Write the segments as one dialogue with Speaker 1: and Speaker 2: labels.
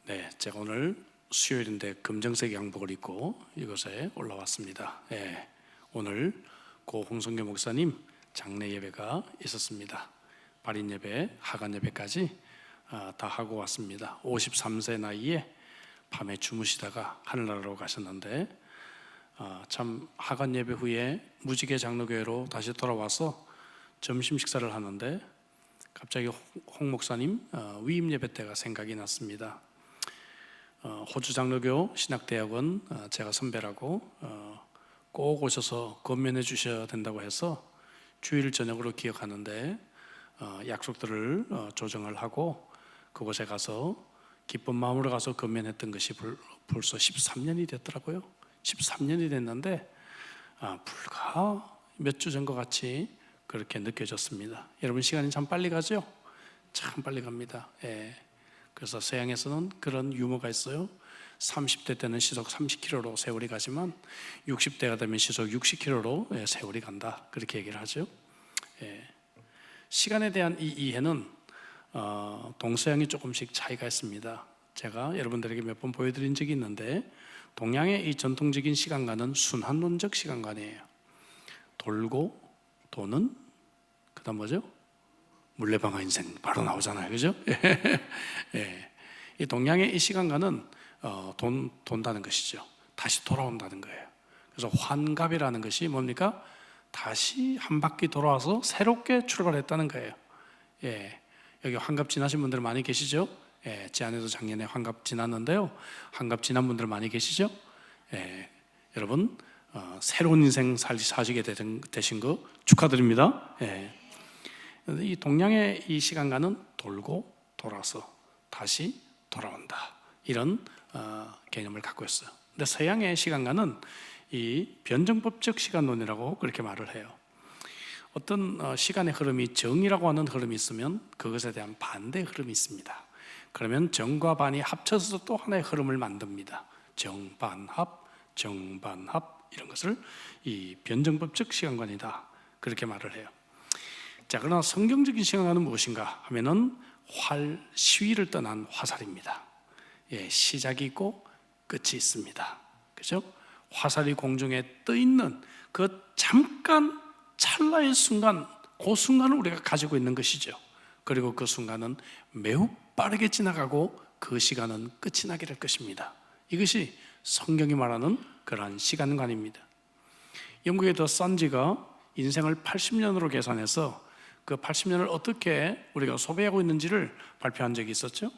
Speaker 1: 네, 제가 오늘 수요일인데 검정색 양복을 입고 이곳에 올라왔습니다. 오늘 고 홍성교 목사님 장례 예배가 있었습니다. 발인 예배, 하간 예배까지 다 하고 왔습니다. 53세 나이에 밤에 주무시다가 하늘나라로 가셨는데 참 하간 예배 후에 무지개 장로교회로 다시 돌아와서 점심 식사를 하는데 갑자기 홍 목사님 위임 예배 때가 생각이 났습니다. 호주 장로교 신학대학원 제가 선배라고 꼭 오셔서 건면해 주셔야 된다고 해서 주일 저녁으로 기억하는데 약속들을 조정을 하고 그곳에 가서 기쁜 마음으로 가서 건면했던 것이 벌써 13년이 됐더라고요. 13년이 됐는데 불과 몇 주 전과 같이 그렇게 느껴졌습니다. 여러분, 시간이 참 빨리 가죠? 참 빨리 갑니다. 그래서 서양에서는 그런 유머가 있어요. 30대 때는 시속 30km로 세월이 가지만 60대가 되면 시속 60km로 세월이 간다, 그렇게 얘기를 하죠. 시간에 대한 이 이해는 동서양이 조금씩 차이가 있습니다. 제가 여러분들에게 몇 번 보여드린 적이 있는데, 동양의 이 전통적인 시간관은 순환론적 시간관이에요. 돌고 도는, 그 다음 뭐죠? 물레방아 인생 바로 나오잖아요, 그죠? 이 동양의 이 시간관은 돈다는 것이죠. 다시 돌아온다는 거예요. 그래서 환갑이라는 것이 뭡니까? 다시 한 바퀴 돌아와서 새롭게 출발했다는 거예요. 여기 환갑 지나신 분들 많이 계시죠? 제 아내도 작년에 환갑 지났는데요. 환갑 지난 분들 많이 계시죠? 여러분, 새로운 인생 사시게 되신 거 축하드립니다. 이 동양의 이 시간관은 돌고 돌아서 다시 돌아온다, 이런 개념을 갖고 있어요. 근데 서양의 시간관은 이 변정법적 시간론이라고 그렇게 말을 해요. 어떤 시간의 흐름이 정이라고 하는 흐름이 있으면 그것에 대한 반대 흐름이 있습니다. 그러면 정과 반이 합쳐서 또 하나의 흐름을 만듭니다. 정반합, 정반합, 이런 것을 이 변정법적 시간관이다, 그렇게 말을 해요. 자, 그러나 성경적인 시간관은 무엇인가 하면은 시위를 떠난 화살입니다. 시작이 있고 끝이 있습니다. 그죠? 화살이 공중에 떠 있는 그 잠깐 찰나의 순간, 그 순간을 우리가 가지고 있는 것이죠. 그리고 그 순간은 매우 빠르게 지나가고 그 시간은 끝이 나게 될 것입니다. 이것이 성경이 말하는 그러한 시간관입니다. 영국의 더 선지가 인생을 80년으로 계산해서 그 80년을 어떻게 우리가 소비하고 있는지를 발표한 적이 있었죠.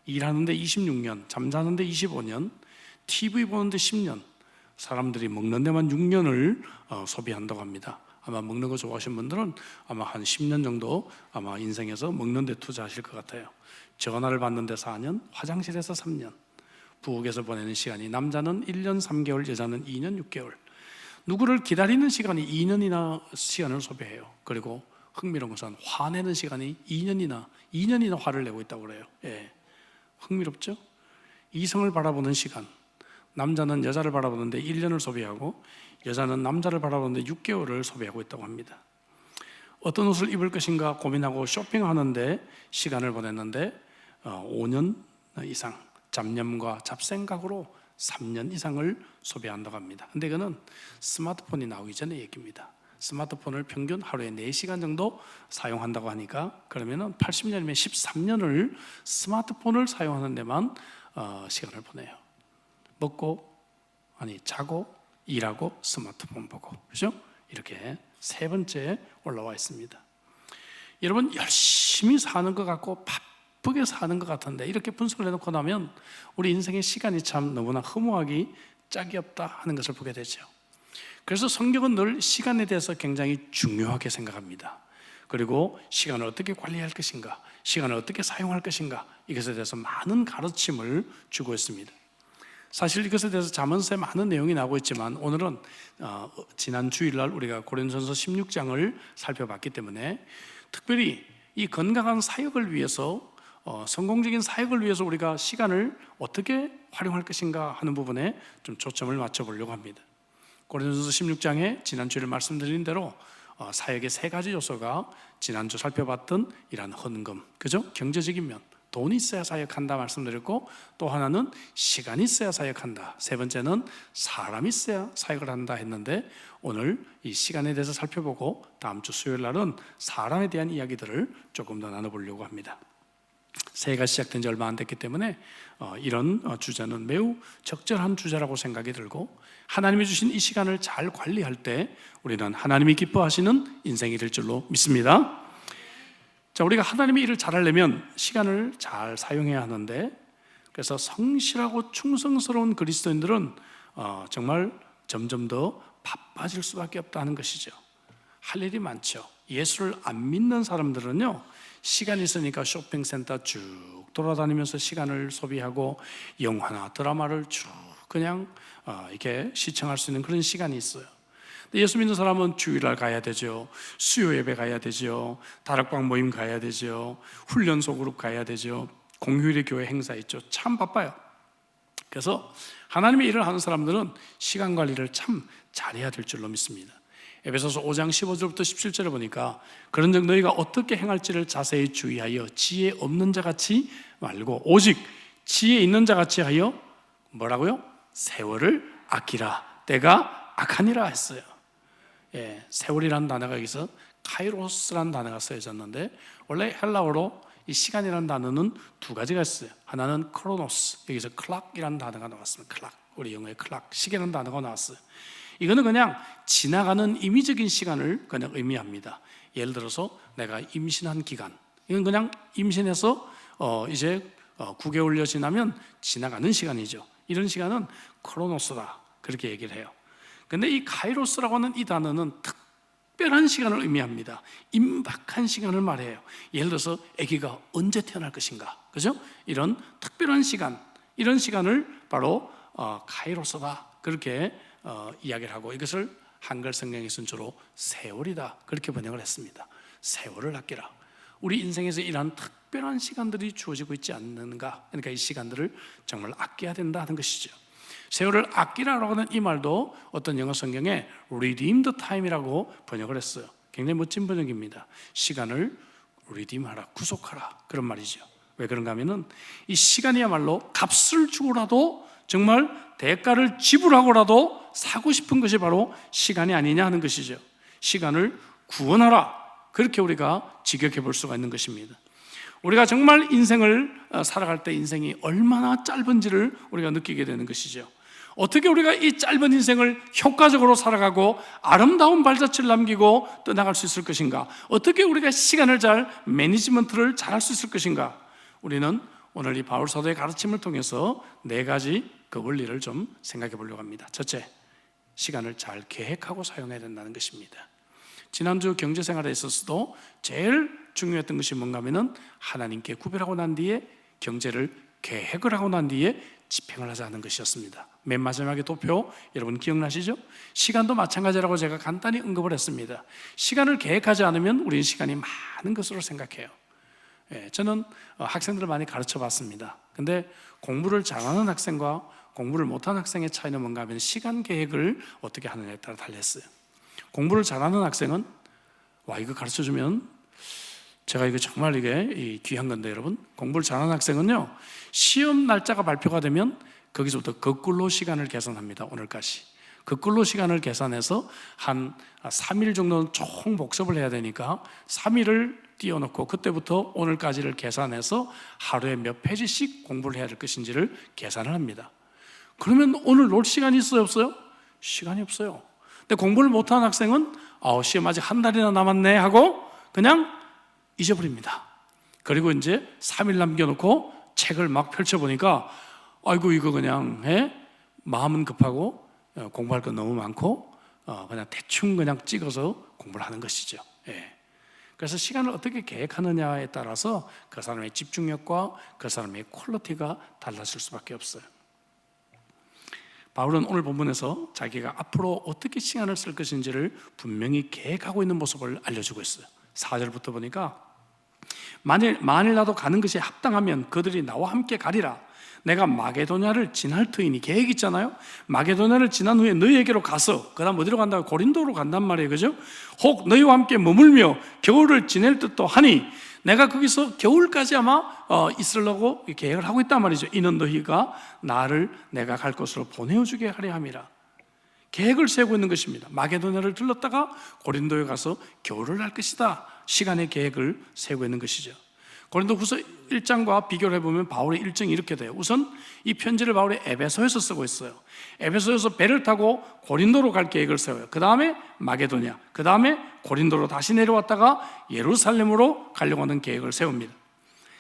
Speaker 1: 일하는데 26년, 잠자는데 25년, TV 보는데 10년, 사람들이 먹는 데만 6년을 소비한다고 합니다. 아마 먹는 거 좋아하시는 분들은 아마 한 10년 정도 아마 인생에서 먹는 데 투자하실 것 같아요. 전화를 받는 데 4년, 화장실에서 3년, 부엌에서 보내는 시간이 남자는 1년 3개월, 여자는 2년 6개월, 누구를 기다리는 시간이 2년이나 시간을 소비해요. 그리고 흥미로운 것은 화내는 시간이 2년이나 화를 내고 있다고 그래요. 흥미롭죠? 이성을 바라보는 시간, 남자는 여자를 바라보는데 1년을 소비하고 여자는 남자를 바라보는데 6개월을 소비하고 있다고 합니다. 어떤 옷을 입을 것인가 고민하고 쇼핑하는데 시간을 보냈는데 5년 이상, 잡념과 잡생각으로 3년 이상을 소비한다고 합니다. 근데 이거는 스마트폰이 나오기 전의 얘기입니다. 스마트폰을 평균 하루에 4시간 정도 사용한다고 하니까, 그러면은 80년이면 13년을 스마트폰을 사용하는 데만 시간을 보내요. 자고, 일하고, 스마트폰 보고, 그죠? 이렇게 세 번째 올라와 있습니다. 여러분, 열심히 사는 것 같고 바쁘게 사는 것 같은데 이렇게 분석을 해놓고 나면 우리 인생의 시간이 참 너무나 허무하기 짝이 없다 하는 것을 보게 되죠. 그래서 성경은 늘 시간에 대해서 굉장히 중요하게 생각합니다. 그리고 시간을 어떻게 관리할 것인가, 시간을 어떻게 사용할 것인가, 이것에 대해서 많은 가르침을 주고 있습니다. 사실 이것에 대해서 잠언서에 많은 내용이 나오고 있지만 오늘은 지난 주일날 우리가 고린도전서 16장을 살펴봤기 때문에 특별히 이 건강한 사역을 위해서, 성공적인 사역을 위해서 우리가 시간을 어떻게 활용할 것인가 하는 부분에 좀 초점을 맞춰보려고 합니다. 고린도전서 16장에 지난주에 말씀드린 대로 사역의 세 가지 요소가 지난주 살펴봤던 이러한 헌금, 그죠? 경제적인 면, 돈이 있어야 사역한다 말씀드렸고, 또 하나는 시간이 있어야 사역한다, 세 번째는 사람이 있어야 사역을 한다 했는데, 오늘 이 시간에 대해서 살펴보고 다음 주 수요일 날은 사람에 대한 이야기들을 조금 더 나눠보려고 합니다. 새해가 시작된 지 얼마 안 됐기 때문에 이런 주제는 매우 적절한 주제라고 생각이 들고, 하나님이 주신 이 시간을 잘 관리할 때 우리는 하나님이 기뻐하시는 인생이 될 줄로 믿습니다. 자, 우리가 하나님의 일을 잘하려면 시간을 잘 사용해야 하는데, 그래서 성실하고 충성스러운 그리스도인들은 정말 점점 더 바빠질 수밖에 없다는 것이죠. 할 일이 많죠. 예수를 안 믿는 사람들은요, 시간이 있으니까 쇼핑센터 쭉 돌아다니면서 시간을 소비하고 영화나 드라마를 쭉 그냥 이렇게 시청할 수 있는 그런 시간이 있어요. 예수 믿는 사람은 주일날 가야 되죠. 수요 예배 가야 되죠. 다락방 모임 가야 되죠. 훈련소 그룹 가야 되죠. 공휴일에 교회 행사 있죠. 참 바빠요. 그래서 하나님의 일을 하는 사람들은 시간 관리를 참 잘해야 될 줄로 믿습니다. 에베소서 5장 15절부터 17절에 보니까, 그런즉 너희가 어떻게 행할지를 자세히 주의하여 지혜 없는 자같이 말고 오직 지혜 있는 자같이 하여 뭐라고요? 세월을 아끼라. 때가 악하니라 했어요. 세월이라는 단어가 여기서 카이로스라는 단어가 쓰여졌는데, 원래 헬라어로 이 시간이라는 단어는 두 가지가 있어요. 하나는 크로노스, 여기서 클락이라는 단어가 나왔습니다. 클락, 우리 영어의 클락, 시계라는 단어가 나왔어요. 이거는 그냥 지나가는 임의적인 시간을 그냥 의미합니다. 예를 들어서 내가 임신한 기간, 이건 그냥 임신해서 이제 9개월여 지나면 지나가는 시간이죠. 이런 시간은 크로노스다, 그렇게 얘기를 해요. 근데 이 카이로스라고 하는 이 단어는 특별한 시간을 의미합니다. 임박한 시간을 말해요. 예를 들어서 아기가 언제 태어날 것인가, 그죠? 이런 특별한 시간, 이런 시간을 바로 카이로스다, 그렇게 이야기를 하고, 이것을 한글 성경에서는 주로 세월이다, 그렇게 번역을 했습니다. 세월을 아끼라. 우리 인생에서 이러한 특별한 시간들이 주어지고 있지 않는가, 그러니까 이 시간들을 정말 아껴야 된다는 것이죠. 세월을 아끼라라고 하는 이 말도 어떤 영어 성경에 redeemed time이라고 번역을 했어요. 굉장히 멋진 번역입니다. 시간을 redeem하라, 구속하라, 그런 말이죠. 왜 그런가 하면은 이 시간이야말로 값을 주고라도, 정말 대가를 지불하고라도 사고 싶은 것이 바로 시간이 아니냐 하는 것이죠. 시간을 구원하라, 그렇게 우리가 직역해 볼 수가 있는 것입니다. 우리가 정말 인생을 살아갈 때 인생이 얼마나 짧은지를 우리가 느끼게 되는 것이죠. 어떻게 우리가 이 짧은 인생을 효과적으로 살아가고 아름다운 발자취를 남기고 떠나갈 수 있을 것인가? 어떻게 우리가 시간을 잘 매니지먼트를 잘할 수 있을 것인가? 우리는 오늘 이 바울 사도의 가르침을 통해서 네 가지 그 원리를 좀 생각해 보려고 합니다. 첫째, 시간을 잘 계획하고 사용해야 된다는 것입니다. 지난주 경제생활에 있어서도 제일 중요했던 것이 뭔가 하면은 하나님께 구별하고 난 뒤에 경제를 계획을 하고 난 뒤에 집행을 하자는 것이었습니다. 맨 마지막에 도표 여러분 기억나시죠? 시간도 마찬가지라고 제가 간단히 언급을 했습니다. 시간을 계획하지 않으면 우리는 시간이 많은 것으로 생각해요. 저는 학생들을 많이 가르쳐 봤습니다. 근데 공부를 잘하는 학생과 공부를 못하는 학생의 차이는 뭔가 하면 시간 계획을 어떻게 하느냐에 따라 달렸어요. 공부를 잘하는 학생은 이거 가르쳐주면, 제가 이거 정말 이게 귀한 건데 여러분, 공부를 잘하는 학생은요, 시험 날짜가 발표가 되면 거기서부터 거꾸로 시간을 계산합니다. 오늘까지 거꾸로 시간을 계산해서 한 3일 정도는 총 복습을 해야 되니까 3일을 띄워놓고 그때부터 오늘까지를 계산해서 하루에 몇 페이지씩 공부를 해야 될 것인지를 계산을 합니다. 그러면 오늘 놀 시간이 있어요, 없어요? 시간이 없어요. 근데 공부를 못하는 학생은 시험 아직 한 달이나 남았네 하고 그냥 잊어버립니다. 그리고 이제 3일 남겨놓고 책을 막 펼쳐보니까 아이고 이거 그냥 마음은 급하고 공부할 건 너무 많고 그냥 대충 그냥 찍어서 공부를 하는 것이죠. 그래서 시간을 어떻게 계획하느냐에 따라서 그 사람의 집중력과 그 사람의 퀄리티가 달라질 수밖에 없어요. 바울은 오늘 본문에서 자기가 앞으로 어떻게 시간을 쓸 것인지를 분명히 계획하고 있는 모습을 알려주고 있어요. 4절부터 보니까 만일 나도 가는 것이 합당하면 그들이 나와 함께 가리라. 내가 마게도냐를 지날 터이니, 계획 있잖아요. 마게도냐를 지난 후에 너희에게로 가서, 그 다음 어디로 간다고? 고린도로 간단 말이에요, 그죠? 혹 너희와 함께 머물며 겨울을 지낼 듯도 하니 내가 거기서 겨울까지 아마 있으려고 계획을 하고 있단 말이죠. 이는 너희가 나를 내가 갈 곳으로 보내어주게 하려 함이라. 계획을 세우고 있는 것입니다. 마게도냐를 들렀다가 고린도에 가서 겨울을 할 것이다. 시간의 계획을 세우고 있는 것이죠. 고린도후서 1장과 비교를 해보면 바울의 일정이 이렇게 돼요. 우선 이 편지를 바울이 에베소에서 쓰고 있어요. 에베소에서 배를 타고 고린도로 갈 계획을 세워요. 그 다음에 마게도냐, 그 다음에 고린도로 다시 내려왔다가 예루살렘으로 가려고 하는 계획을 세웁니다.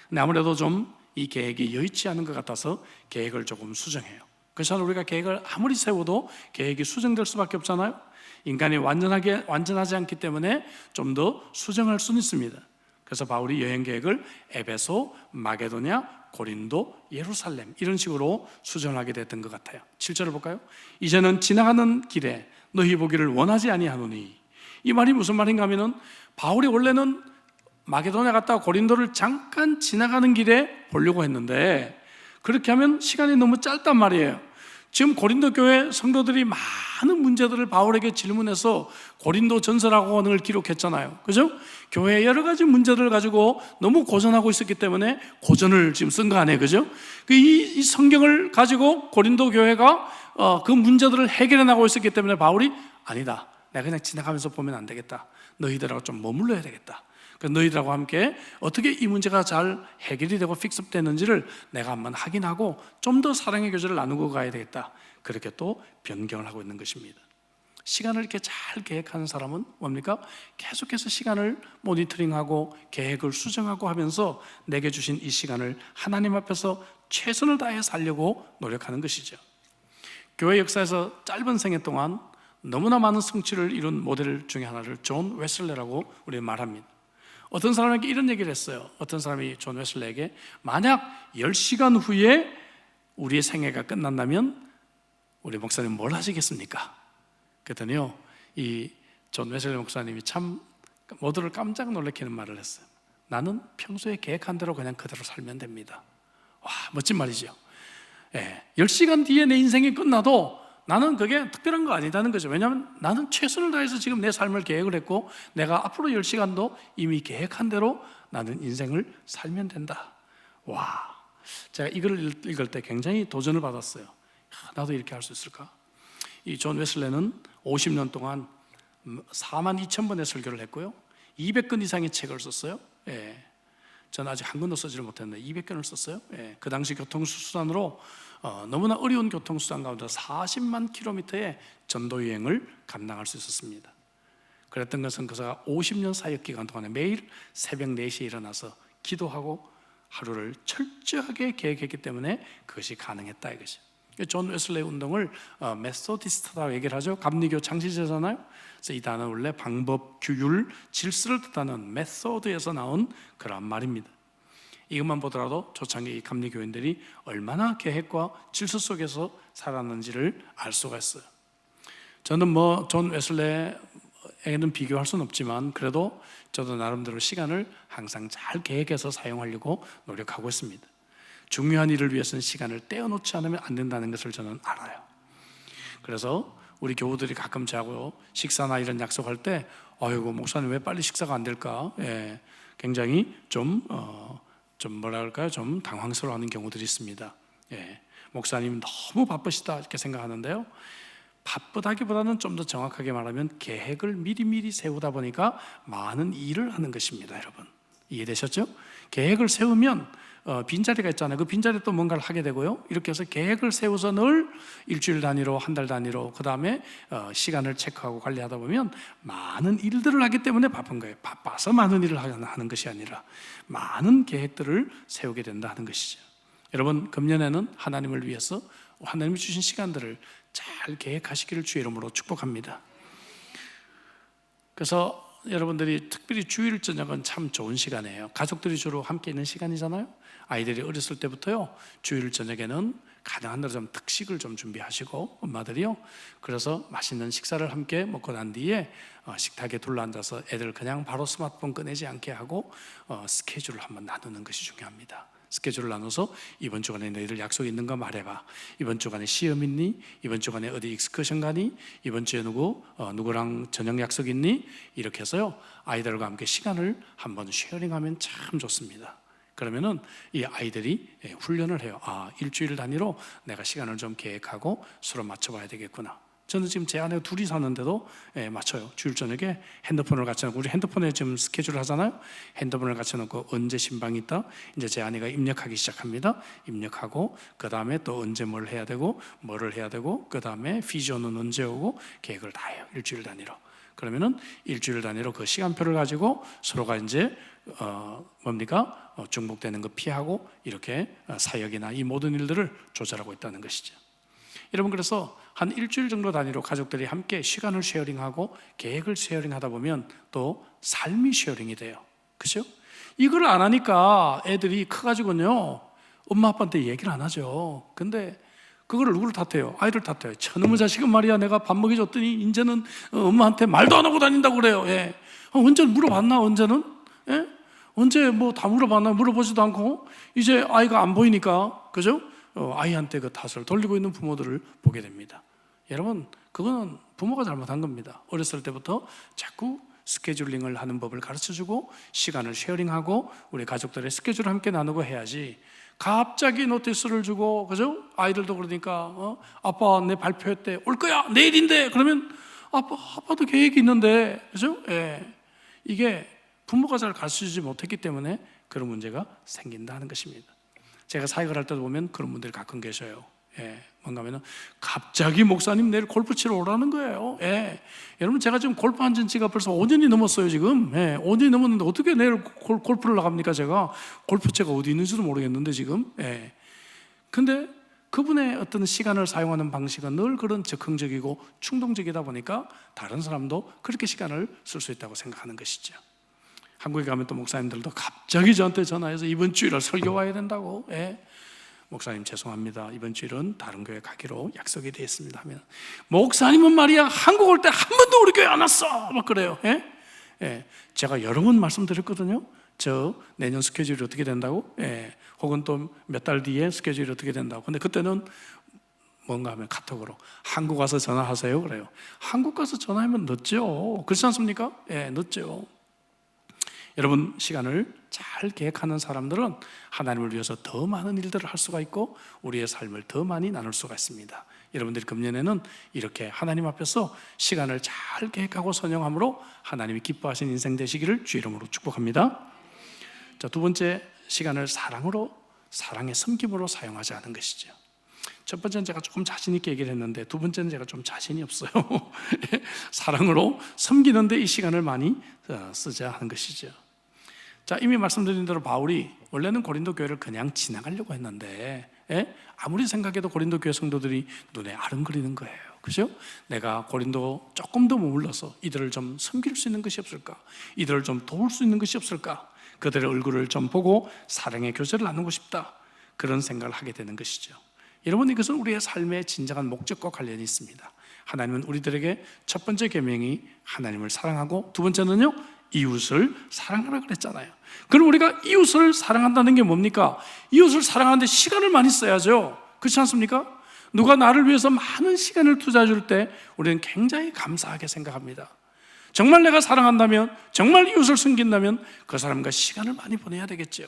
Speaker 1: 근데 아무래도 좀 이 계획이 여의치 않은 것 같아서 계획을 조금 수정해요. 그래서 우리가 계획을 아무리 세워도 계획이 수정될 수밖에 없잖아요. 인간이 완전하지 않기 때문에 좀 더 수정할 수는 있습니다. 그래서 바울이 여행 계획을 에베소, 마게도냐, 고린도, 예루살렘 이런 식으로 수정하게 됐던 것 같아요. 7절을 볼까요? 이제는 지나가는 길에 너희 보기를 원하지 아니하노니. 이 말이 무슨 말인가 하면은 바울이 원래는 마게도냐 갔다가 고린도를 잠깐 지나가는 길에 보려고 했는데 그렇게 하면 시간이 너무 짧단 말이에요. 지금 고린도 교회 성도들이 많은 문제들을 바울에게 질문해서 고린도 전서라고 하는 걸 기록했잖아요. 그죠? 교회의 여러 가지 문제들을 가지고 너무 고전하고 있었기 때문에 고전을 지금 쓴 거 아니에요. 그죠? 이 성경을 가지고 고린도 교회가 그 문제들을 해결해 나가고 있었기 때문에 바울이 아니다. 내가 그냥 지나가면서 보면 안 되겠다. 너희들하고 좀 머물러야 되겠다. 너희들하고 함께 어떻게 이 문제가 잘 해결이 되고 픽스업되는지를 내가 한번 확인하고 좀 더 사랑의 교제를 나누고 가야 되겠다. 그렇게 또 변경을 하고 있는 것입니다. 시간을 이렇게 잘 계획하는 사람은 뭡니까? 계속해서 시간을 모니터링하고 계획을 수정하고 하면서 내게 주신 이 시간을 하나님 앞에서 최선을 다해 살려고 노력하는 것이죠. 교회 역사에서 짧은 생애 동안 너무나 많은 성취를 이룬 모델 중에 하나를 존 웨슬레라고 우리가 말합니다. 어떤 사람에게 이런 얘기를 했어요. 어떤 사람이 존 웨슬레에게 만약 10시간 후에 우리의 생애가 끝난다면 우리 목사님 뭘 하시겠습니까? 그랬더니요, 이 존 웨슬레 목사님이 참 모두를 깜짝 놀래키는 말을 했어요. 나는 평소에 계획한 대로 그냥 그대로 살면 됩니다. 와, 멋진 말이죠. 10시간 뒤에 내 인생이 끝나도 나는 그게 특별한 거 아니다는 거죠. 왜냐하면 나는 최선을 다해서 지금 내 삶을 계획을 했고 내가 앞으로 10시간도 이미 계획한 대로 나는 인생을 살면 된다. 와, 제가 이걸 읽을 때 굉장히 도전을 받았어요. 나도 이렇게 할 수 있을까? 이 존 웨슬레는 50년 동안 42,000번의 설교를 했고요 200권 이상의 책을 썼어요. 저는 아직 한 권도 쓰지를 못했는데 200권을 썼어요. 그 당시 교통수단으로 너무나 어려운 교통수단 가운데 40만 킬로미터의 전도여행을 감당할 수 있었습니다. 그랬던 것은 그가 50년 사역 기간 동안에 매일 새벽 4시에 일어나서 기도하고 하루를 철저하게 계획했기 때문에 그것이 가능했다 이것이. 존 웨슬레이 운동을 메소디스트라고 얘기를 하죠. 감리교 창시자잖아요. 그래서 이 단어는 원래 방법, 규율, 질서를 뜻하는 메소드에서 나온 그런 말입니다. 이것만 보더라도 초창기 이 감리교인들이 얼마나 계획과 질서 속에서 살았는지를 알 수가 있어요. 저는 존 웨슬레에는 비교할 수는 없지만 그래도 저도 나름대로 시간을 항상 잘 계획해서 사용하려고 노력하고 있습니다. 중요한 일을 위해서는 시간을 떼어놓지 않으면 안 된다는 것을 저는 알아요. 그래서 우리 교우들이 가끔 저하고 식사나 이런 약속할 때 아이고 목사님 왜 빨리 식사가 안 될까? 굉장히 좀 뭐라 그럴까요? 좀 당황스러워하는 경우들이 있습니다. 목사님 너무 바쁘시다 이렇게 생각하는데요. 바쁘다기보다는 좀 더 정확하게 말하면 계획을 미리미리 세우다 보니까 많은 일을 하는 것입니다. 여러분 이해되셨죠? 계획을 세우면 빈자리가 있잖아요. 그 빈자리에 또 뭔가를 하게 되고요. 이렇게 해서 계획을 세워서 늘 일주일 단위로 한 달 단위로 그 다음에 시간을 체크하고 관리하다 보면 많은 일들을 하기 때문에 바쁜 거예요. 바빠서 많은 일을 하는 것이 아니라 많은 계획들을 세우게 된다 하는 것이죠. 여러분 금년에는 하나님을 위해서 하나님이 주신 시간들을 잘 계획하시기를 주의 이름으로 축복합니다. 그래서 여러분들이 특별히 주일 저녁은 참 좋은 시간이에요. 가족들이 주로 함께 있는 시간이잖아요. 아이들이 어렸을 때부터요 주일 저녁에는 가능한 대로 좀 특식을 좀 준비하시고 엄마들이요 그래서 맛있는 식사를 함께 먹고 난 뒤에 식탁에 둘러앉아서 애들 그냥 바로 스마트폰 꺼내지 않게 하고 스케줄을 한번 나누는 것이 중요합니다. 스케줄을 나눠서 이번 주간에 너희들 약속 있는가 말해봐. 이번 주간에 시험 있니? 이번 주간에 어디 익스커션 가니? 이번 주에 누구랑 저녁 약속 있니? 이렇게 해서요, 아이들과 함께 시간을 한번 쉐어링하면 참 좋습니다. 그러면은 이 아이들이 훈련을 해요. 일주일 단위로 내가 시간을 좀 계획하고 서로 맞춰봐야 되겠구나. 저는 지금 제 아내가 둘이 사는데도 맞춰요. 주일 저녁에 핸드폰을 같이 놓고, 우리 핸드폰에 지금 스케줄을 하잖아요. 핸드폰을 같이 놓고 언제 신방이 있다, 이제 제 아내가 입력하기 시작합니다. 입력하고 그 다음에 또 언제 뭘 해야 되고 뭐를 해야 되고, 그 다음에 피지오는 언제 오고, 계획을 다 해요. 일주일 단위로. 그러면은 일주일 단위로 그 시간표를 가지고 서로가 이제 중복되는 거 피하고 이렇게 사역이나 이 모든 일들을 조절하고 있다는 것이죠. 여러분, 그래서 한 일주일 정도 단위로 가족들이 함께 시간을 쉐어링하고 계획을 쉐어링하다 보면 또 삶이 쉐어링이 돼요. 그죠? 이걸 안 하니까 애들이 커가지고는요, 엄마 아빠한테 얘기를 안 하죠. 근데 그거를 누구를 탓해요? 아이를 탓해요. 저놈의 자식은 말이야, 내가 밥 먹여줬더니 이제는 엄마한테 말도 안 하고 다닌다고 그래요. 언제 물어봤나? 언제는? 언제 뭐 다 물어봤나? 물어보지도 않고 이제 아이가 안 보이니까, 그죠? 아이한테 그 탓을 돌리고 있는 부모들을 보게 됩니다. 여러분, 그거는 부모가 잘못한 겁니다. 어렸을 때부터 자꾸 스케줄링을 하는 법을 가르쳐주고 시간을 쉐어링하고 우리 가족들의 스케줄을 함께 나누고 해야지, 갑자기 노티스를 주고, 그죠? 아이들도 그러니까 아빠 내 발표했대, 올 거야, 내일인데. 그러면 아빠도 계획이 있는데, 그죠? 이게 부모가 잘 가르쳐주지 못했기 때문에 그런 문제가 생긴다는 것입니다. 제가 사역을 할 때도 보면 그런 분들이 가끔 계셔요. 뭔가 하면은 갑자기 목사님 내일 골프 치러 오라는 거예요. 여러분, 제가 지금 골프 한 지가 벌써 5년이 넘었어요. 지금 5년이 넘었는데 어떻게 내일 골프를 나갑니까? 제가 골프채가 어디 있는지도 모르겠는데 지금. 근데 그분의 어떤 시간을 사용하는 방식은 늘 그런 적극적이고 충동적이다 보니까 다른 사람도 그렇게 시간을 쓸 수 있다고 생각하는 것이죠. 한국에 가면 또 목사님들도 갑자기 저한테 전화해서 이번 주일에 설교 와야 된다고. 목사님 죄송합니다, 이번 주일은 다른 교회 가기로 약속이 되어 있습니다 하면, 목사님은 말이야 한국 올 때 한 번도 우리 교회 안 왔어, 막 그래요. 제가 여러 번 말씀드렸거든요. 저 내년 스케줄이 어떻게 된다고, 혹은 또 몇 달 뒤에 스케줄이 어떻게 된다고. 근데 그때는 뭔가 하면 카톡으로 한국 가서 전화하세요 그래요. 한국 가서 전화하면 늦죠. 그렇지 않습니까? 늦죠. 여러분, 시간을 잘 계획하는 사람들은 하나님을 위해서 더 많은 일들을 할 수가 있고 우리의 삶을 더 많이 나눌 수가 있습니다. 여러분들이 금년에는 이렇게 하나님 앞에서 시간을 잘 계획하고 선용함으로 하나님이 기뻐하시는 인생 되시기를 주 이름으로 축복합니다. 자, 두 번째, 시간을 사랑의 섬김으로 사용하지 않은 것이죠. 첫 번째는 제가 조금 자신 있게 얘기를 했는데, 두 번째는 제가 좀 자신이 없어요. 사랑으로 섬기는데 이 시간을 많이 쓰자 하는 것이죠. 자, 이미 말씀드린 대로 바울이 원래는 고린도 교회를 그냥 지나가려고 했는데, 아무리 생각해도 고린도 교회 성도들이 눈에 아른거리는 거예요. 그죠? 내가 고린도 조금 더 머물러서 이들을 좀 섬길 수 있는 것이 없을까? 이들을 좀 도울 수 있는 것이 없을까? 그들의 얼굴을 좀 보고 사랑의 교제를 나누고 싶다, 그런 생각을 하게 되는 것이죠. 여러분, 이것은 우리의 삶의 진정한 목적과 관련이 있습니다. 하나님은 우리들에게 첫 번째 계명이 하나님을 사랑하고, 두 번째는요, 이웃을 사랑하라 그랬잖아요. 그럼 우리가 이웃을 사랑한다는 게 뭡니까? 이웃을 사랑하는데 시간을 많이 써야죠. 그렇지 않습니까? 누가 나를 위해서 많은 시간을 투자해 줄 때 우리는 굉장히 감사하게 생각합니다. 정말 내가 사랑한다면, 정말 이웃을 섬긴다면 그 사람과 시간을 많이 보내야 되겠죠.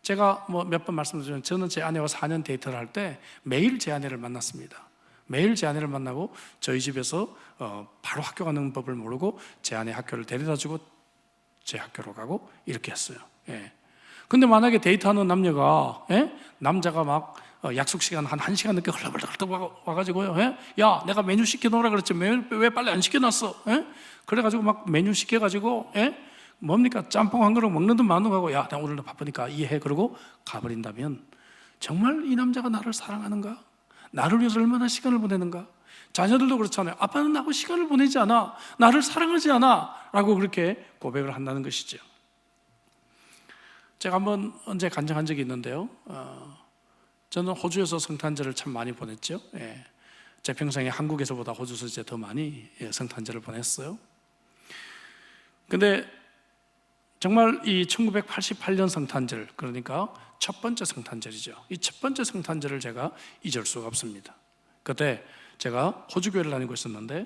Speaker 1: 제가 몇 번 말씀드렸지만, 저는 제 아내와 4년 데이트를 할 때 매일 제 아내를 만났습니다. 매일 제 아내를 만나고 저희 집에서 바로 학교 가는 법을 모르고 제 아내 학교를 데려다주고 제 학교로 가고 이렇게 했어요. 근데 만약에 데이트하는 남녀가, 남자가 막 약속 시간 한 1시간 늦게 헐떡헐떡 와가지고요, 야, 내가 메뉴 시켜놓으라 그랬지 왜 빨리 안 시켜놨어? 그래가지고 막 메뉴 시켜가지고, 뭡니까? 짬뽕 한 그릇 먹는 듯 마는 거고, 야, 나 오늘 바쁘니까 이해해, 그러고 가버린다면 정말 이 남자가 나를 사랑하는가? 나를 위해서 얼마나 시간을 보내는가? 자녀들도 그렇잖아요. 아빠는 나하고 시간을 보내지 않아, 나를 사랑하지 않아 라고 그렇게 고백을 한다는 것이죠. 제가 한번 언제 간증한 적이 있는데요, 저는 호주에서 성탄절을 참 많이 보냈죠. 제 평생에 한국에서보다 호주에서 더 많이 성탄절을 보냈어요. 근데 정말 이 1988년 성탄절, 그러니까 첫 번째 성탄절이죠. 이 첫 번째 성탄절을 제가 잊을 수가 없습니다. 그때 제가 호주교회를 다니고 있었는데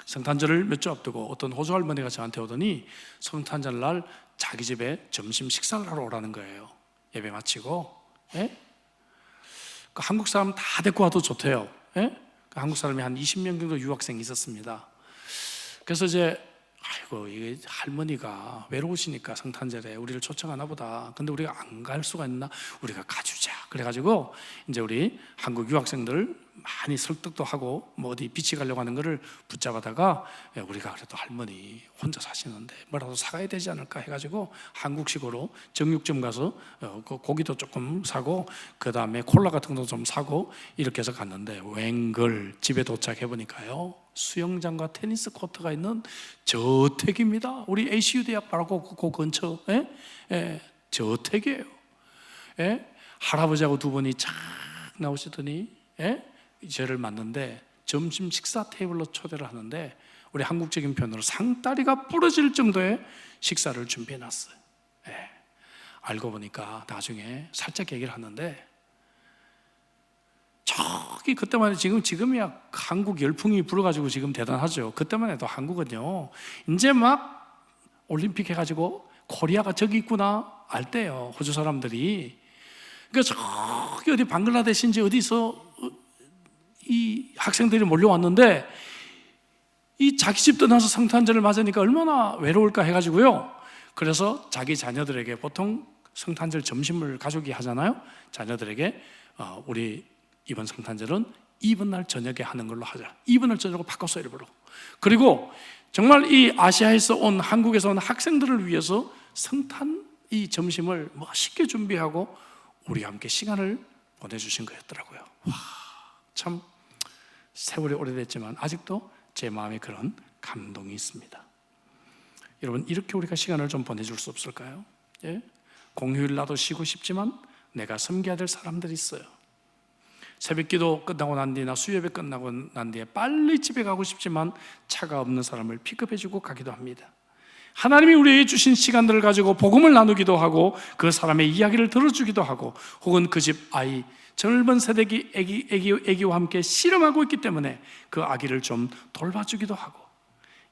Speaker 1: 성탄절을 몇 주 앞두고 어떤 호주 할머니가 저한테 오더니 성탄절 날 자기 집에 점심 식사를 하러 오라는 거예요. 예배 마치고. 예? 그 한국 사람 다 데리고 와도 좋대요. 예? 그 한국 사람이 한 20명 정도 유학생이 있었습니다. 그래서 이제 아이고, 이게 할머니가 외로우시니까 성탄절에 우리를 초청하나 보다. 근데 우리가 안 갈 수가 있나? 우리가 가주자. 그래가지고 이제 우리 한국 유학생들 많이 설득도 하고 뭐 어디 비치 가려고 하는 거를 붙잡아다가 우리가 그래도 할머니 혼자 사시는데 뭐라도 사가야 되지 않을까 해가지고 한국식으로 정육점 가서 고기도 조금 사고 그 다음에 콜라 같은 것도 좀 사고 이렇게 해서 갔는데 웬걸 집에 도착해 보니까요, 수영장과 테니스 코트가 있는 저택입니다. 우리 ACU 대학 바로 그 근처 저택이에요. 할아버지하고 두 분이 착 나오시더니 저를 만났는데 점심 식사 테이블로 초대를 하는데 우리 한국적인 표현으로 상다리가 부러질 정도의 식사를 준비해 놨어요. 알고 보니까 나중에 살짝 얘기를 하는데 저기 그때만 해도 지금이야 한국 열풍이 불어가지고 지금 대단하죠. 그때만 해도 한국은요 이제 막 올림픽 해가지고 코리아가 저기 있구나 알 때요. 호주 사람들이. 그러니까 저기 어디 방글라데시인지 어디서 이 학생들이 몰려왔는데 이 자기 집 떠나서 성탄절을 맞으니까 얼마나 외로울까 해가지고요. 그래서 자기 자녀들에게 보통 성탄절 점심을 가족이 하잖아요. 자녀들에게 우리 이번 성탄절은 이브날 저녁에 하는 걸로 하자. 이브날 저녁으로 바꿨어요, 일부러. 그리고 정말 이 아시아에서 온 한국에서 온 학생들을 위해서 성탄 이 점심을 멋있게 준비하고 우리와 함께 시간을 보내주신 거였더라고요. 와, 참 세월이 오래됐지만 아직도 제 마음에 그런 감동이 있습니다. 여러분, 이렇게 우리가 시간을 좀 보내줄 수 없을까요? 공휴일 나도 쉬고 싶지만 내가 섬겨야 될 사람들이 있어요. 새벽기도 끝나고 난 뒤나 수요예배 끝나고 난 뒤에 빨리 집에 가고 싶지만 차가 없는 사람을 픽업해주고 가기도 합니다. 하나님이 우리에게 주신 시간들을 가지고 복음을 나누기도 하고 그 사람의 이야기를 들어주기도 하고 혹은 그 집 아이 젊은 세대기 애기와 함께 씨름하고 있기 때문에 그 아기를 좀 돌봐주기도 하고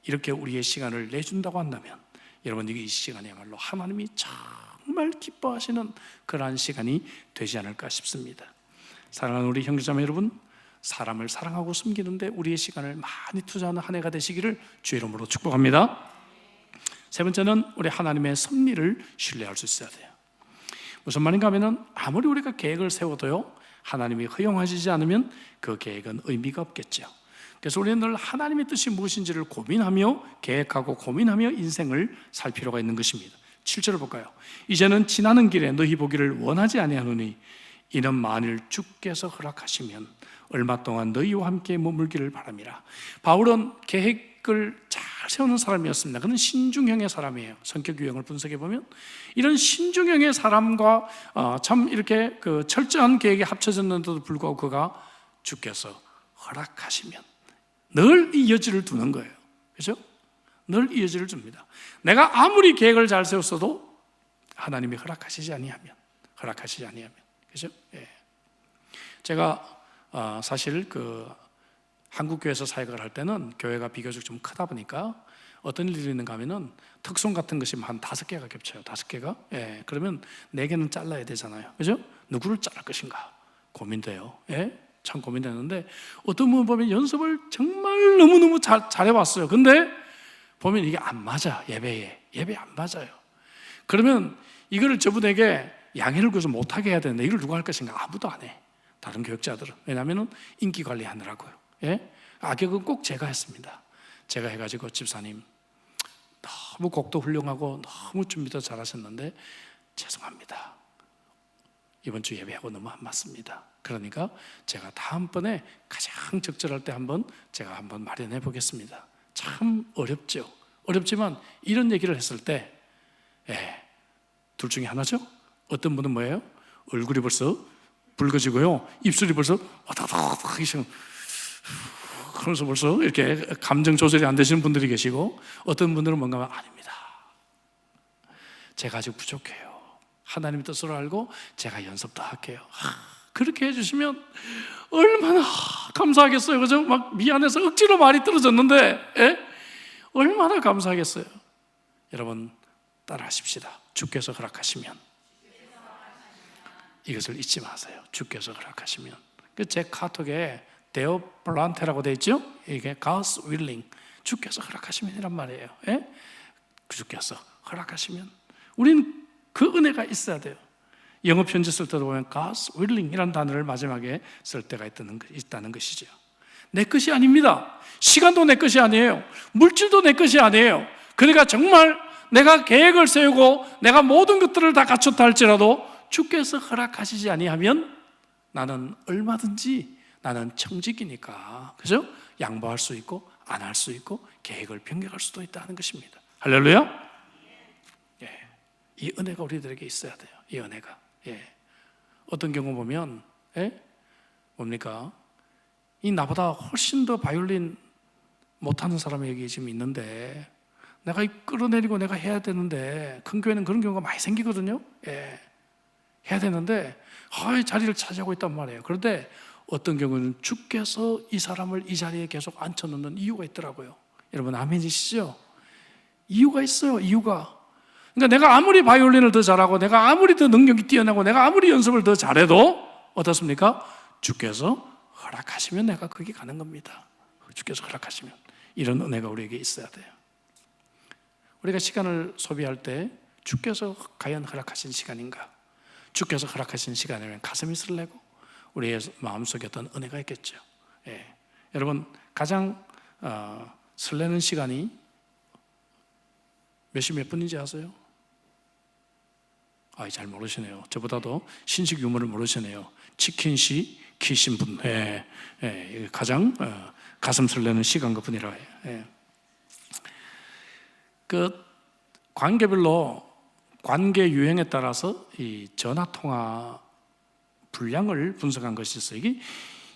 Speaker 1: 이렇게 우리의 시간을 내준다고 한다면 여러분, 이 시간이야말로 하나님이 정말 기뻐하시는 그러한 시간이 되지 않을까 싶습니다. 사랑하는 우리 형제자매 여러분, 사람을 사랑하고 섬기는데 우리의 시간을 많이 투자하는 한 해가 되시기를 주의 이름으로 축복합니다. 세 번째는 우리 하나님의 섭리를 신뢰할 수 있어야 돼요. 무슨 말인가 하면 아무리 우리가 계획을 세워도요, 하나님이 허용하시지 않으면 그 계획은 의미가 없겠죠. 그래서 우리는 늘 하나님의 뜻이 무엇인지를 고민하며 계획하고 고민하며 인생을 살 필요가 있는 것입니다. 7절을 볼까요? 이제는 지나는 길에 너희 보기를 원하지 아니하노니 이는 만일 주께서 허락하시면 얼마 동안 너희와 함께 머물기를 바람이라. 바울은 계획을 잘 세우는 사람이었습니다. 그는 신중형의 사람이에요. 성격 유형을 분석해 보면 이런 신중형의 사람과 참 이렇게 그 철저한 계획이 합쳐졌는데도 불구하고 그가 주께서 허락하시면 늘 이 여지를 두는 거예요. 그렇죠? 늘 이 여지를 줍니다. 내가 아무리 계획을 잘 세웠어도 하나님이 허락하시지 아니하면 그렇죠? 예. 제가 사실 그 한국 교회에서 사역을 할 때는 교회가 비교적 좀 크다 보니까 어떤 일이 있는가 하면은 특송 같은 것이 한 5개가 겹쳐요. 5개가. 예. 그러면 4개는 잘라야 되잖아요. 그죠? 누구를 자를 것인가 고민돼요. 예. 참 고민되는데 어떤 분 보면 연습을 정말 너무너무 잘해왔어요. 근데 보면 이게 안 맞아. 예배 안 맞아요. 그러면 이거를 저분에게 양해를 구해서 못하게 해야 되는데 이걸 누가 할 것인가? 아무도 안 해. 다른 교육자들은. 왜냐하면 인기 관리하느라고요. 예? 악역은 꼭 제가 했습니다. 제가 해가지고 집사님 너무 곡도 훌륭하고 너무 준비도 잘하셨는데 죄송합니다. 이번 주 예배하고 너무 안 맞습니다. 그러니까 제가 다음번에 가장 적절할 때 제가 한번 마련해 보겠습니다. 참 어렵죠. 어렵지만 이런 얘기를 했을 때 둘 중에 하나죠. 어떤 분은 뭐예요? 얼굴이 벌써 붉어지고요, 입술이 벌써 와다다닥 그러면서 벌써 이렇게 감정 조절이 안 되시는 분들이 계시고 어떤 분들은 뭔가 아닙니다. 제가 아직 부족해요. 하나님의 뜻을 알고 제가 연습 더 할게요. 그렇게 해주시면 얼마나 감사하겠어요. 그죠? 막 미안해서 억지로 말이 떨어졌는데, 예? 얼마나 감사하겠어요. 여러분 따라 하십시다. 주께서 허락하시면. 이것을 잊지 마세요. 주께서 허락하시면. 제 카톡에 데오 플란테라고 되어 있죠? 이게 God's willing, 주께서 허락하시면이란 말이에요. 예? 주께서 허락하시면. 우리는 그 은혜가 있어야 돼요. 영어 편지 쓸 때도 보면 God's willing 이라는 단어를 마지막에 쓸 때가 있다는 것이죠. 내 것이 아닙니다. 시간도 내 것이 아니에요. 물질도 내 것이 아니에요. 그러니까 정말 내가 계획을 세우고 내가 모든 것들을 다 갖췄다 할지라도 주께서 허락하시지 아니하면 나는 얼마든지, 나는 청직이니까, 그죠? 양보할 수 있고 안 할 수 있고 계획을 변경할 수도 있다는 것입니다. 할렐루야. 예. 이 은혜가 우리들에게 있어야 돼요. 이 은혜가. 예. 어떤 경우 보면, 예? 뭡니까? 이 나보다 훨씬 더 바이올린 못하는 사람이 여기 지금 있는데 내가 끌어내리고 내가 해야 되는데, 큰 교회는 그런 경우가 많이 생기거든요. 예. 해야 되는데 자리를 차지하고 있단 말이에요. 그런데 어떤 경우는 주께서 이 사람을 이 자리에 계속 앉혀놓는 이유가 있더라고요. 여러분 아멘이시죠? 이유가 있어요. 이유가. 그러니까 내가 아무리 바이올린을 더 잘하고 내가 아무리 더 능력이 뛰어나고 내가 아무리 연습을 더 잘해도 어떻습니까? 주께서 허락하시면 내가 거기 가는 겁니다. 주께서 허락하시면. 이런 은혜가 우리에게 있어야 돼요. 우리가 시간을 소비할 때 주께서 과연 허락하신 시간인가? 주께서 허락하신 시간이면 가슴이 설레고 우리의 마음속에 어떤 은혜가 있겠죠. 예. 여러분 가장 설레는 시간이 몇 시 몇 분인지 아세요? 잘 모르시네요. 저보다도 신식 유머를 모르시네요. 치킨시 키신 분. 예. 예. 가장 가슴 설레는 시간 그뿐이라고 해요. 예. 그 관계별로 관계 유형에 따라서 이 전화통화 분량을 분석한 것이 있어요.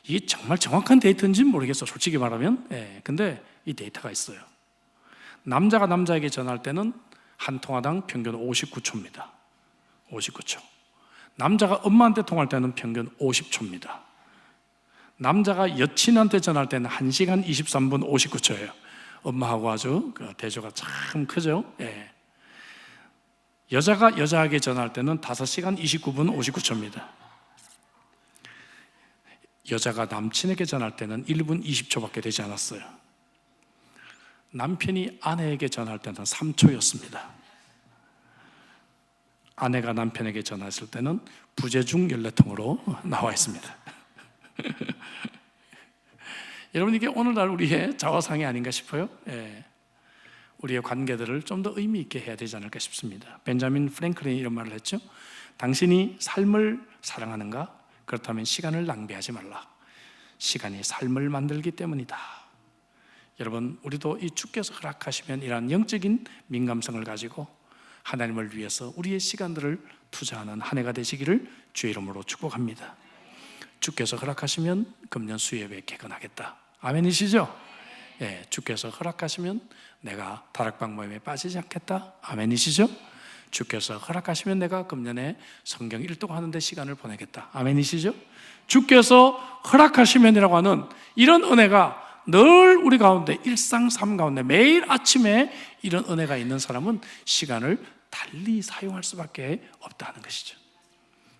Speaker 1: 이게 정말 정확한 데이터인지는 모르겠어요. 솔직히 말하면. 예, 근데 이 데이터가 있어요. 남자가 남자에게 전화할 때는 한 통화당 평균 59초입니다. 59초. 남자가 엄마한테 통화할 때는 평균 50초입니다. 남자가 여친한테 전화할 때는 1시간 23분 59초예요. 엄마하고 아주 대조가 참 크죠. 예. 여자가 여자에게 전화할 때는 5시간 29분 59초입니다. 여자가 남친에게 전화할 때는 1분 20초밖에 되지 않았어요. 남편이 아내에게 전화할 때는 3초였습니다. 아내가 남편에게 전화했을 때는 부재중 연락통으로 나와 있습니다. 여러분 이게 오늘날 우리의 자화상이 아닌가 싶어요. 예. 우리의 관계들을 좀 더 의미 있게 해야 되지 않을까 싶습니다. 벤자민 프랭클린이 이런 말을 했죠. 당신이 삶을 사랑하는가? 그렇다면 시간을 낭비하지 말라. 시간이 삶을 만들기 때문이다. 여러분 우리도 이 주께서 허락하시면 이런 영적인 민감성을 가지고 하나님을 위해서 우리의 시간들을 투자하는 한 해가 되시기를 주의 이름으로 축복합니다. 주께서 허락하시면 금년 수협에 개건하겠다. 아멘이시죠? 예, 주께서 허락하시면 내가 다락방 모임에 빠지지 않겠다. 아멘이시죠? 주께서 허락하시면 내가 금년에 성경 1독 하는 데 시간을 보내겠다. 아멘이시죠? 주께서 허락하시면이라고 하는 이런 은혜가 늘 우리 가운데 일상 삶 가운데 매일 아침에 이런 은혜가 있는 사람은 시간을 달리 사용할 수밖에 없다는 것이죠.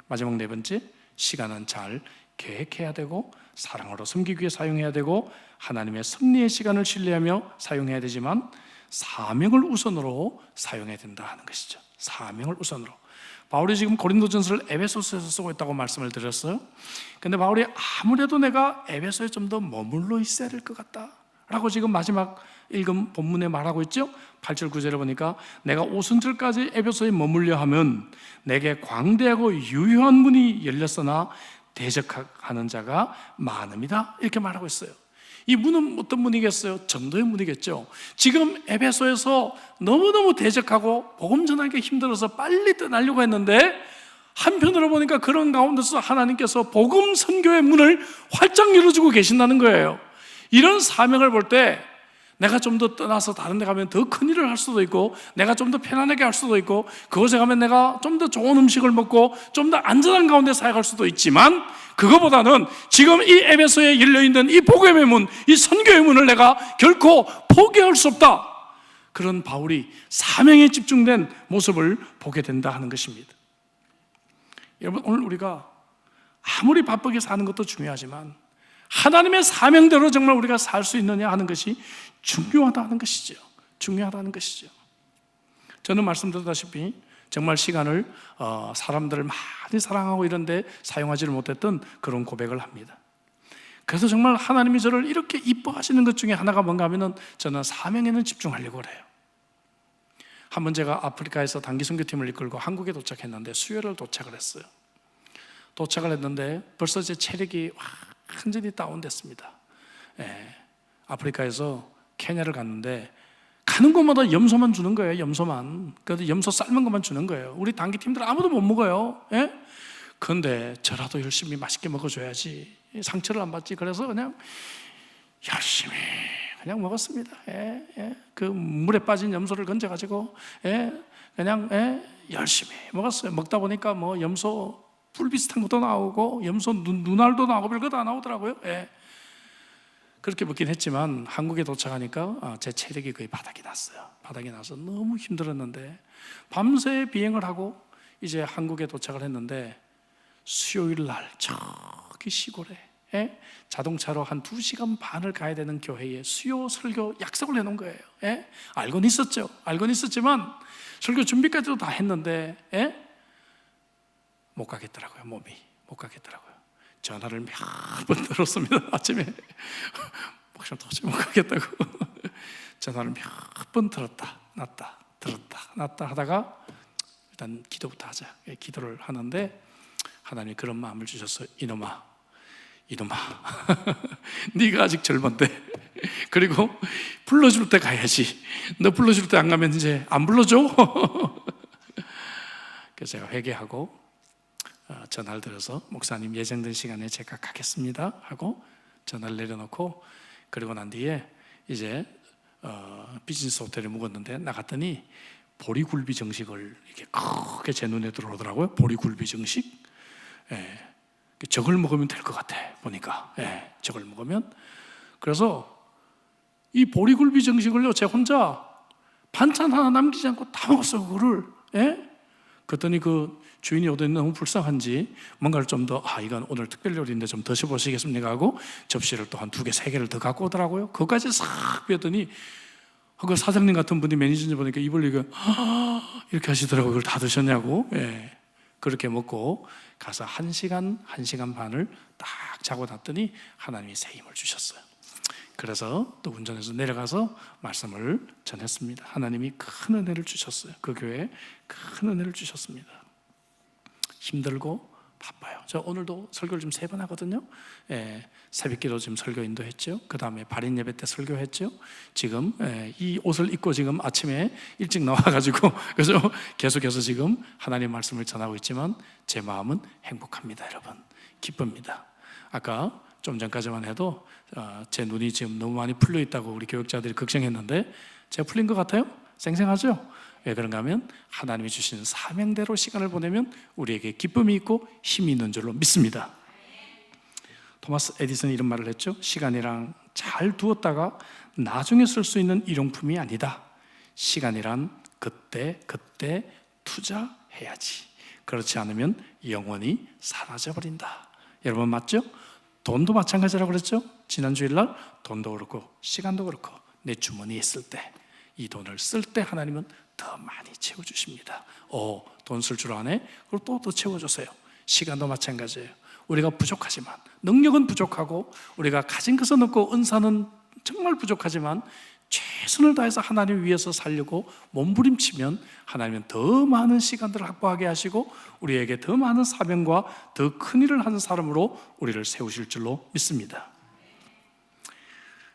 Speaker 1: 마지막 네 번째, 시간은 잘 계획해야 되고 사랑으로 섬기기 위해 사용해야 되고 하나님의 섭리의 시간을 신뢰하며 사용해야 되지만 사명을 우선으로 사용해야 된다 하는 것이죠. 사명을 우선으로. 바울이 지금 고린도전서를 에베소서에서 쓰고 있다고 말씀을 드렸어요. 근데 바울이 아무래도 내가 에베소에 좀 더 머물러 있어야 될 것 같다 라고 지금 마지막 읽은 본문에 말하고 있죠. 8절 9절에 보니까 내가 오순절까지 에베소에 머물려 하면 내게 광대하고 유효한 문이 열렸으나 대적하는 자가 많음이다 이렇게 말하고 있어요. 이 문은 어떤 문이겠어요? 전도의 문이겠죠. 지금 에베소에서 너무너무 대적하고 복음 전하기 힘들어서 빨리 떠나려고 했는데 한편으로 보니까 그런 가운데서 하나님께서 복음 선교의 문을 활짝 열어주고 계신다는 거예요. 이런 사명을 볼 때 내가 좀 더 떠나서 다른 데 가면 더 큰 일을 할 수도 있고, 내가 좀 더 편안하게 할 수도 있고, 그곳에 가면 내가 좀 더 좋은 음식을 먹고 좀 더 안전한 가운데 사역할 수도 있지만, 그거보다는 지금 이 에베소에 열려있는 이 복음의 문, 이 선교의 문을 내가 결코 포기할 수 없다. 그런 바울이 사명에 집중된 모습을 보게 된다 하는 것입니다. 여러분, 오늘 우리가 아무리 바쁘게 사는 것도 중요하지만 하나님의 사명대로 정말 우리가 살 수 있느냐 하는 것이 중요하다는 것이죠. 중요하다는 것이죠. 저는 말씀드렸다시피 정말 시간을 사람들을 많이 사랑하고 이런 데 사용하지를 못했던 그런 고백을 합니다. 그래서 정말 하나님이 저를 이렇게 이뻐하시는 것 중에 하나가 뭔가 하면은 저는 사명에는 집중하려고 그래요. 한번 제가 아프리카에서 단기 선교팀을 이끌고 한국에 도착했는데 수요일을 도착을 했어요. 도착을 했는데 벌써 제 체력이 완전히 다운됐습니다. 아프리카에서 케냐를 갔는데 가는 곳마다 염소만 주는 거예요. 염소만. 그래도 염소 삶은 것만 주는 거예요. 우리 단기팀들 아무도 못 먹어요. 그런데 저라도 열심히 맛있게 먹어줘야지, 상처를 안 받지. 그래서 그냥 열심히 그냥 먹었습니다. 그 물에 빠진 염소를 건져가지고 그냥 열심히 먹었어요. 먹다 보니까 뭐 염소 뿔 비슷한 것도 나오고 염소 눈알도 나오고 별거 다 나오더라고요. 그렇게 먹긴 했지만 한국에 도착하니까 제 체력이 거의 바닥이 났어요. 바닥이 나서 너무 힘들었는데 밤새 비행을 하고 이제 한국에 도착을 했는데 수요일 날 저기 시골에 자동차로 한 2시간 반을 가야 되는 교회에 수요 설교 약속을 해놓은 거예요. 알고는 있었죠. 알고는 있었지만 설교 준비까지도 다 했는데 못 가겠더라고요. 몸이 못 가겠더라고요. 전화를 몇 번 들었습니다. 아침에 목사님 도저히 못 가겠다고 전화를 몇 번 들었다 놨다 들었다 놨다 하다가 일단 기도부터 하자. 기도를 하는데 하나님이 그런 마음을 주셨어요. 이놈아 네가 아직 젊은데 그리고 불러줄 때 가야지. 너 불러줄 때 안 가면 이제 안 불러줘. 그래서 제가 회개하고 전화를 드려서 목사님 예정된 시간에 제가 가겠습니다 하고 전화를 내려놓고, 그리고 난 뒤에 이제 비즈니스 호텔에 묵었는데 나갔더니 보리굴비 정식을 이렇게 크게 제 눈에 들어오더라고요. 보리굴비 정식. 저걸 먹으면 될 것 같아 보니까. 저걸 먹으면. 그래서 이 보리굴비 정식을요 제 혼자 반찬 하나 남기지 않고 다 먹었어요. 그거를. 그랬더니 그 주인이 오더니 너무 불쌍한지 뭔가를 좀 더, 이건 오늘 특별 요리인데 좀 드셔보시겠습니까 하고 접시를 또 한 2개, 3개를 더 갖고 오더라고요. 그거까지 싹 비웠더니 그 사장님 같은 분이 매니저님 보니까 입을 이렇게 하시더라고요. 그걸 다 드셨냐고. 그렇게 먹고 가서 1시간 반을 딱 자고 났더니 하나님이 새 힘을 주셨어요. 그래서 또 운전해서 내려가서 말씀을 전했습니다. 하나님이 큰 은혜를 주셨어요. 그 교회에 큰 은혜를 주셨습니다. 힘들고 바빠요. 저 오늘도 설교를 지금 3번 하거든요. 새벽기도 지금 설교 인도했죠. 그 다음에 발인 예배 때 설교했죠. 지금 이 옷을 입고 지금 아침에 일찍 나와가지고 그래서 계속해서 지금 하나님의 말씀을 전하고 있지만 제 마음은 행복합니다. 여러분, 기쁩니다. 아까 좀 전까지만 해도 제 눈이 지금 너무 많이 풀려 있다고 우리 교육자들이 걱정했는데 제가 풀린 것 같아요? 쌩쌩하죠? 왜 그런가 하면 하나님이 주시는 사명대로 시간을 보내면 우리에게 기쁨이 있고 힘이 있는 줄로 믿습니다. 토마스 에디슨이 이런 말을 했죠. 시간이란 잘 두었다가 나중에 쓸 수 있는 일용품이 아니다. 시간이란 그때 투자해야지. 그렇지 않으면 영원히 사라져버린다. 여러분 맞죠? 돈도 마찬가지라고 그랬죠? 지난 주일날 돈도 그렇고 시간도 그렇고 내 주머니에 있을 때, 이 돈을 쓸 때 하나님은 더 많이 채워주십니다. 돈 쓸 줄 아네? 그걸 또 채워주세요. 시간도 마찬가지예요. 우리가 부족하지만, 능력은 부족하고 우리가 가진 것은 없고 은사는 정말 부족하지만 최선을 다해서 하나님 위해서 살려고 몸부림치면 하나님은 더 많은 시간들을 확보하게 하시고 우리에게 더 많은 사명과 더 큰 일을 하는 사람으로 우리를 세우실 줄로 믿습니다.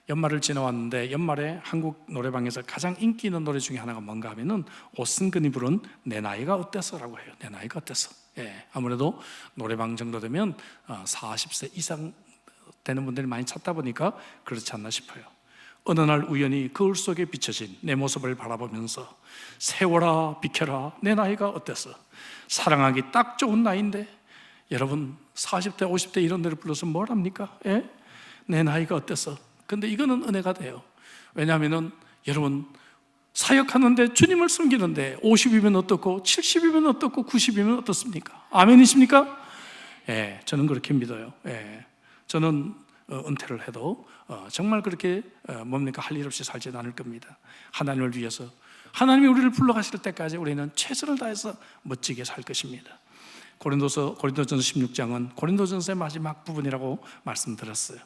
Speaker 1: 연말을 지나왔는데 연말에 한국 노래방에서 가장 인기 있는 노래 중에 하나가 뭔가 하면은 오승근이 부른 내 나이가 어때서라고 해요. 내 나이가 어때서. 아무래도 노래방 정도 되면 40세 이상 되는 분들이 많이 찾다 보니까 그렇지 않나 싶어요. 어느 날 우연히 거울 속에 비춰진 내 모습을 바라보면서 세월아 비켜라, 내 나이가 어때서? 사랑하기 딱 좋은 나이인데 여러분 40대 50대 이런 데를 불러서 뭘 합니까? 예? 내 나이가 어때서? 근데 이거는 은혜가 돼요. 왜냐하면 여러분 사역하는데 주님을 섬기는데 50이면 어떻고 70이면 어떻고 90이면 어떻습니까? 아멘이십니까? 예, 저는 그렇게 믿어요. 예, 저는 은퇴를 해도 정말 그렇게 뭡니까 할 일 없이 살지는 않을 겁니다. 하나님을 위해서 하나님이 우리를 불러가실 때까지 우리는 최선을 다해서 멋지게 살 것입니다. 고린도전서 16장은 고린도전서의 마지막 부분이라고 말씀드렸어요.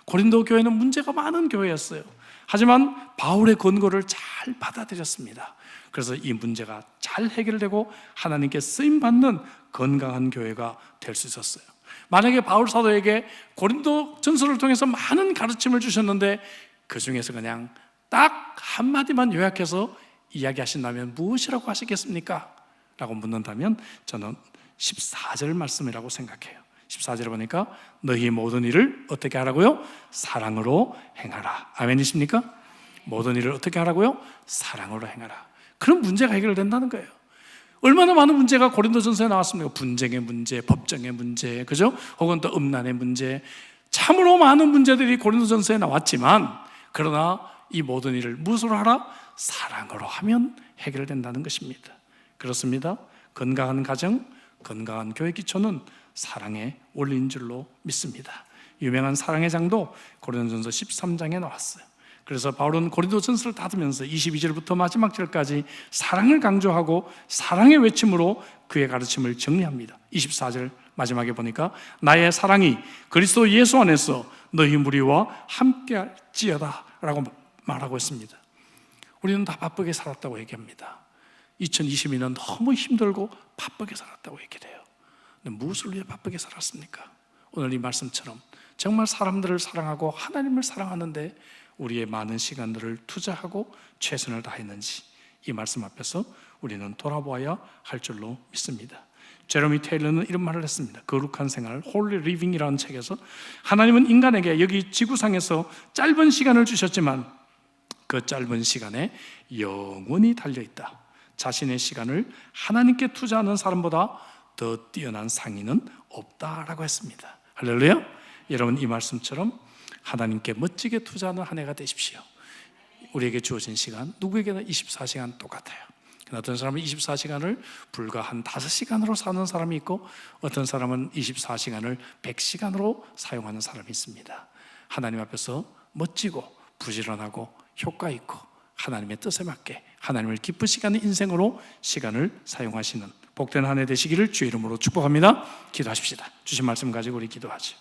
Speaker 1: 고린도 교회는 문제가 많은 교회였어요. 하지만 바울의 권고를 잘 받아들였습니다. 그래서 이 문제가 잘 해결되고 하나님께 쓰임받는 건강한 교회가 될 수 있었어요. 만약에 바울 사도에게 고린도 전서를 통해서 많은 가르침을 주셨는데 그 중에서 그냥 딱 한마디만 요약해서 이야기하신다면 무엇이라고 하시겠습니까? 라고 묻는다면 저는 14절 말씀이라고 생각해요. 14절에 보니까 너희 모든 일을 어떻게 하라고요? 사랑으로 행하라. 아멘이십니까? 모든 일을 어떻게 하라고요? 사랑으로 행하라. 그런 문제가 해결된다는 거예요. 얼마나 많은 문제가 고린도전서에 나왔습니까? 분쟁의 문제, 법정의 문제, 그죠? 혹은 또 음란의 문제, 참으로 많은 문제들이 고린도전서에 나왔지만 그러나 이 모든 일을 무엇으로 하라? 사랑으로 하면 해결된다는 것입니다. 그렇습니다. 건강한 가정, 건강한 교회 기초는 사랑의 원리인 줄로 믿습니다. 유명한 사랑의 장도 고린도전서 13장에 나왔어요. 그래서 바울은 고린도전서를 닫으면서 22절부터 마지막 절까지 사랑을 강조하고 사랑의 외침으로 그의 가르침을 정리합니다. 24절 마지막에 보니까 나의 사랑이 그리스도 예수 안에서 너희 무리와 함께할지어다 라고 말하고 있습니다. 우리는 다 바쁘게 살았다고 얘기합니다. 2022년 너무 힘들고 바쁘게 살았다고 얘기해요. 근데 무엇을 위해 바쁘게 살았습니까? 오늘 이 말씀처럼 정말 사람들을 사랑하고 하나님을 사랑하는데 우리의 많은 시간들을 투자하고 최선을 다했는지 이 말씀 앞에서 우리는 돌아보아야 할 줄로 믿습니다. 제레미 테일러는 이런 말을 했습니다. 거룩한 생활, 홀리 리빙이라는 책에서 하나님은 인간에게 여기 지구상에서 짧은 시간을 주셨지만 그 짧은 시간에 영원히 달려있다. 자신의 시간을 하나님께 투자하는 사람보다 더 뛰어난 상인은 없다라고 했습니다. 할렐루야. 여러분 이 말씀처럼 하나님께 멋지게 투자하는 한 해가 되십시오. 우리에게 주어진 시간 누구에게나 24시간 똑같아요. 어떤 사람은 24시간을 불과 한 5시간으로 사는 사람이 있고 어떤 사람은 24시간을 100시간으로 사용하는 사람이 있습니다. 하나님 앞에서 멋지고 부지런하고 효과 있고 하나님의 뜻에 맞게 하나님을 기쁘시게 하는 인생으로 시간을 사용하시는 복된 한 해 되시기를 주의 이름으로 축복합니다. 기도하십시다. 주신 말씀 가지고 우리 기도하죠.